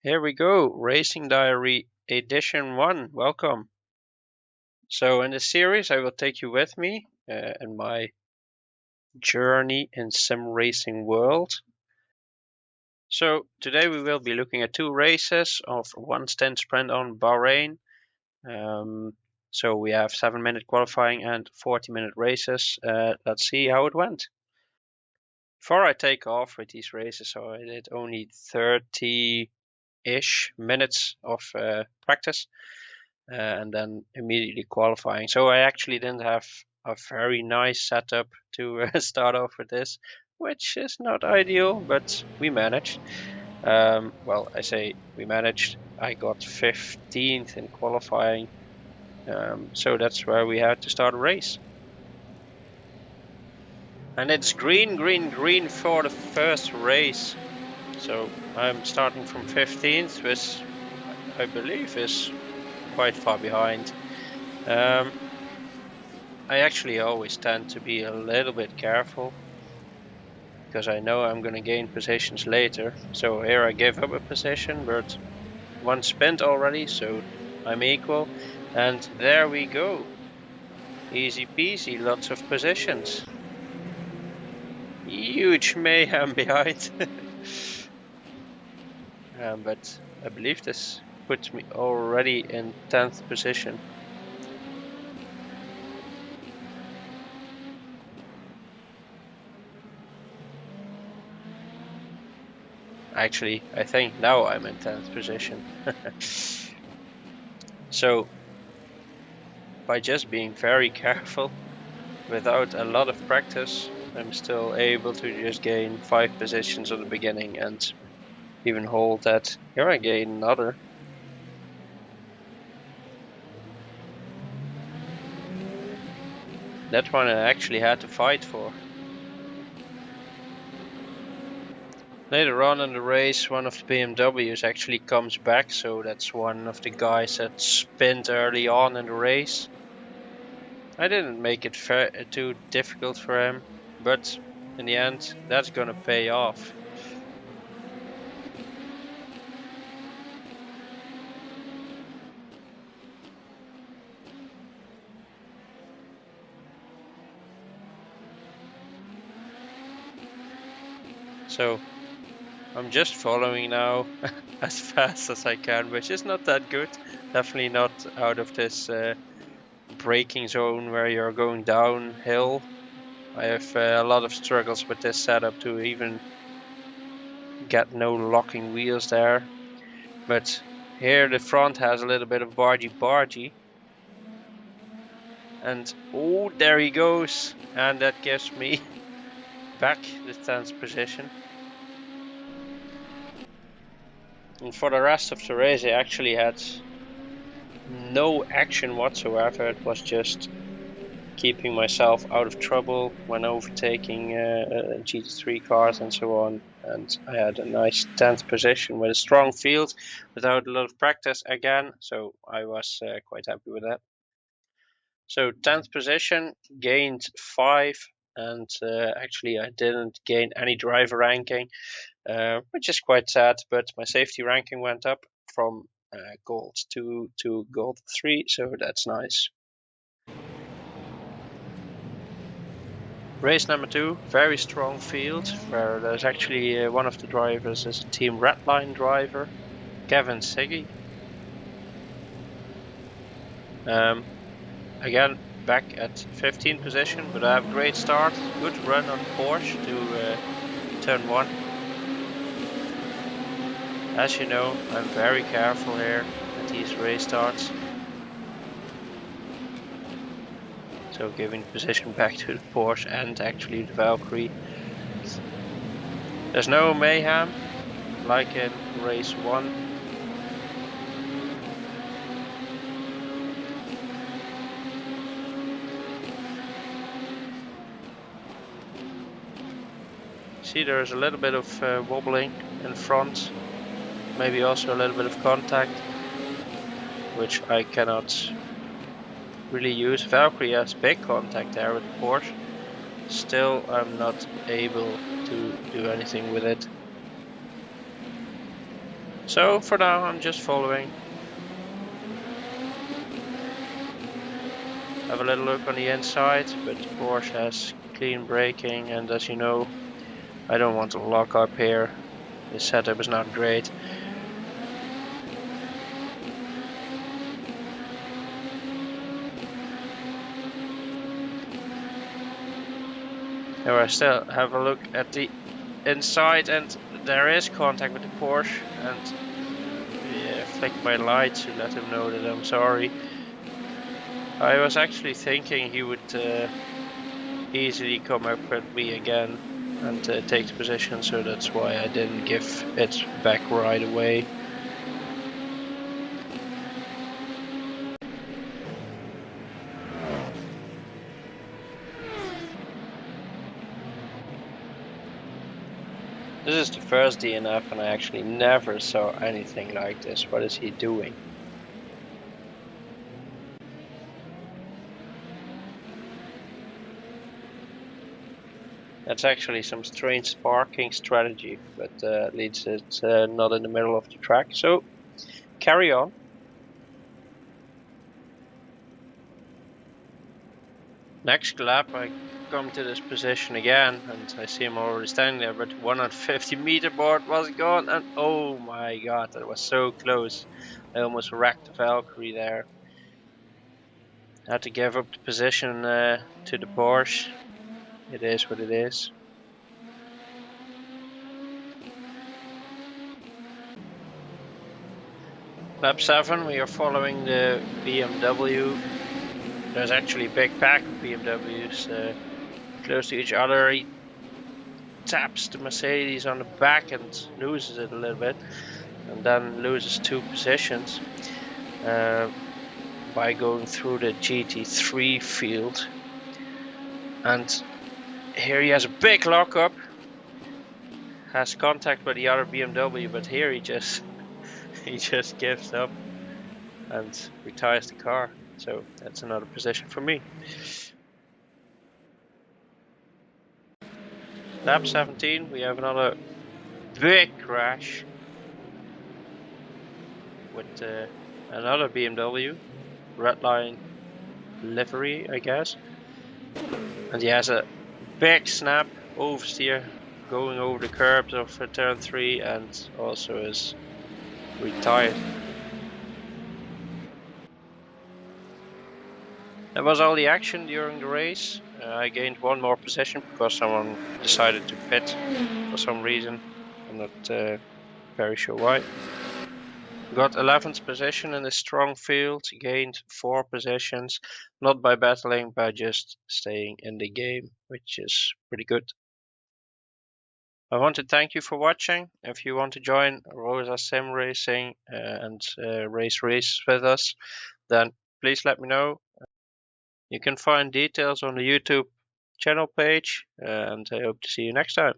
Here we go, Racing Diary Edition 1. Welcome. So in this series I will take you with me in my journey in sim racing world. So today we will be looking at two races of one stint sprint on Bahrain. So we have 7-minute qualifying and 40-minute races. Let's see how it went. Before I take off with these races, so I did only 30-ish minutes of practice. And then immediately qualifying. So I actually didn't have a very nice setup to start off with this, which is not ideal, but we managed. Well, I say we managed. I got 15th in qualifying, so that's where we had to start a race. And it's green, green, green for the first race. So I'm starting from 15th, which I believe is quite far behind. I actually always tend to be a little bit careful because I know I'm going to gain positions later. So here I gave up a position, but one spent already, so I'm equal. And there we go. Easy peasy, lots of positions. Huge mayhem behind. But I believe this puts me already in 10th position. Actually, I think now I'm in 10th position. So, by just being very careful, without a lot of practice, I'm still able to just gain 5 positions at the beginning and even hold that. Here I gain another. That one I actually had to fight for. Later on in the race, one of the BMWs actually comes back, so that's one of the guys that spinned early on in the race. I didn't make it too difficult for him, but in the end, that's gonna pay off. So I'm just following now as fast as I can, which is not that good. Definitely not out of this braking zone where you're going downhill. I have a lot of struggles with this setup to even get no locking wheels there. But here the front has a little bit of bargy. And oh, there he goes. And that gives me back the 10th position. And for the rest of the race, I actually had no action whatsoever. It was just keeping myself out of trouble when overtaking GT3 cars and so on. And I had a nice 10th position with a strong field without a lot of practice again. So I was quite happy with that. So 10th position, gained 5. And actually I didn't gain any driver ranking, which is quite sad, but my safety ranking went up from gold 2 to gold 3, so that's nice. Race number 2, very strong field, where there's actually one of the drivers is a Team Redline driver, Kevin Siggy. Again, back at 15th position, but I have a great start, good run on Porsche to turn 1. As you know, I'm very careful here at these race starts. So giving position back to the Porsche and actually the Valkyrie. There's no mayhem like in race 1. See, there's a little bit of wobbling in front, maybe also a little bit of contact, which I cannot really use. Valkyrie has big contact there with the Porsche. Still, I'm not able to do anything with it. So for now, I'm just following. Have a little look on the inside, but the Porsche has clean braking, and as you know, I don't want to lock up here. The setup is not great. Now I still have a look at the inside, and there is contact with the Porsche, and yeah, flick my light to let him know that I'm sorry. I was actually thinking he would easily come up with me again and take the position, so that's why I didn't give it back right away. This is the first DNF and I actually never saw anything like this. What is he doing? That's actually some strange parking strategy, but at least it's not in the middle of the track. So carry on. Next lap I come to this position again and I see him already standing there, but 150-meter board was gone, and oh my god, that was so close. I almost wrecked the Valkyrie there. Had to give up the position to the Porsche. It is what it is. Lap 7, we are following the BMW. There's actually a big pack of BMWs close to each other. He taps the Mercedes on the back and loses it a little bit, and then loses 2 positions by going through the GT3 field. And here he has a big lockup, has contact with the other BMW, but here he just gives up and retires the car. So that's another position for me. Lap 17, we have another big crash with another BMW, red line livery, I guess. And he has a big snap oversteer going over the curbs of turn 3 and also is retired. That was all the action during the race. I gained 1 more position because someone decided to pit for some reason. I'm not very sure why. Got 11th position in a strong field, gained 4 positions, not by battling, by just staying in the game, which is pretty good. I want to thank you for watching. If you want to join Rosa Simracing and race races with us, then please let me know. You can find details on the YouTube channel page, and I hope to see you next time.